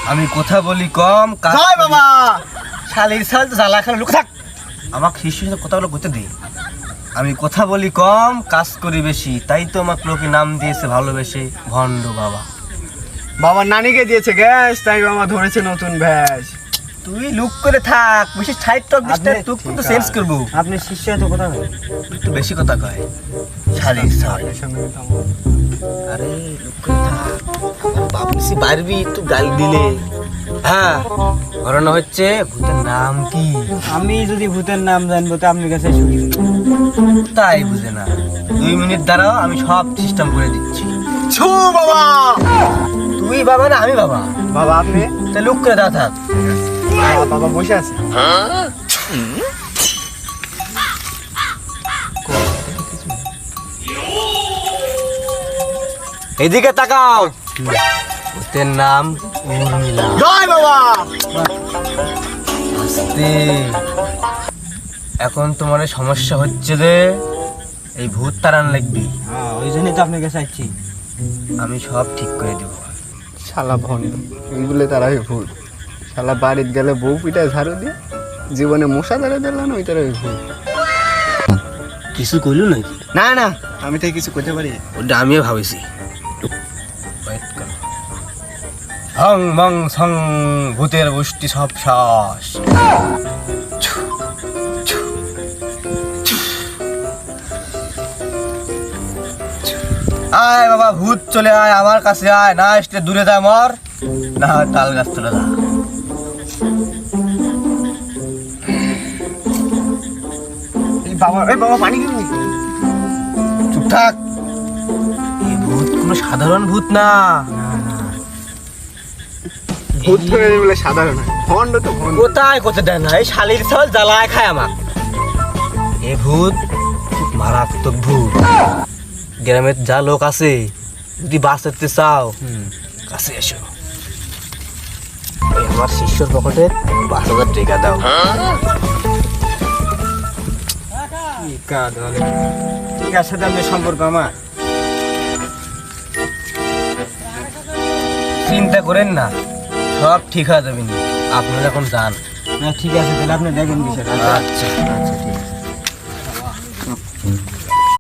আমি কথা বলি কম জয় বাবা। শালির সাল জ্বালা খান লোক থাক আমাকে শিষ্য কথাগুলো করতে দে। আমি কথা বলি কম কাজ করি বেশি, তাই তো আমাকে লোকে নাম দিয়েছে ভালোবেসে ভণ্ড বাবা। বাবার নানিকে দিয়েছে গ্যাস, তাই বাবা ধরেছে নতুন ভ্যাস। তুই লুক করে থাক, বেশি সাইড টক দিস তুই কিন্তু চেঞ্জ করবো। আপনি শিষ্য তো কথা বলে একটু বেশি কথা কয় শালির সাল। আরে লুক করে থাক, বাপসি পারবি একটু গাল দিলে। হ্যাঁ ঘটনা হচ্ছে ভূতের নাম কি? আমি যদি ভূতের নাম জানবো তো আপনার কাছে শুনি। তাই বুঝে না, 2 মিনিট দাঁড়াও, আমি সব সিস্টেম করে দিচ্ছি। ছু বাবা। তুই বাবা না আমি বাবা? বাবা আপনি? তা লুক করে দাঁড়া থাক। বাবা বসে আছে। এদিকে তাকাও। ভূতের নাম উর্মিলা। জয় বাবা। আস্তে। এখন তোমার সমস্যা হচ্ছে যে এই ভূত তাড়ান লাগবি। ওই জন্যই তো আপনার কাছে আসছি। আমি সব ঠিক করে দেবো। শালা ভণ্ড এইগুলো তারাই ভূত। শালা বাড়ির গেলে বউ পিটায় ঝাড়ু দিয়ে, জীবনে মশা ধরে দিল না, ওই তারাই ভূত। কিছু কইল নাকি? না না, আমি তো কিছু করতে পারি। ওটা আমিও ভাবেছি। হং মং সং ভূতের গোষ্ঠী সব শ্বাস। আয় বাবা ভূত চলে আয় আমার কাছে আয়, না আসলে দূরে যা মর, না হয় তাল গাছ চলে যা। এই বাবা পানি কিনবি? চুপ থাক, এই ভূত কোনো সাধারণ ভূত না। ভূত ধরে বলে সাধারণ ভণ্ড তো ভণ্ড। কোথায় কোথায় দেয় না, এই শালির ছল জ্বালায় খায় আমার। এ ভূত খুব মারাত্মক ভূত। গ্রামের যা লোক আছে, যদি বাঁচাতে চাও কাছে এসো। এই আমার শিষ্যর পকেটে 5,000 টাকা দাও। ঠিক আছে, তাহলে সম্পর্ক আমার। চিন্তা করেন না, সব ঠিক হয়ে যাবে নি, আপনারা এখন যান। না ঠিক আছে, তাহলে আপনি দেখেন বিষয়টা। আচ্ছা আচ্ছা ঠিক আছে।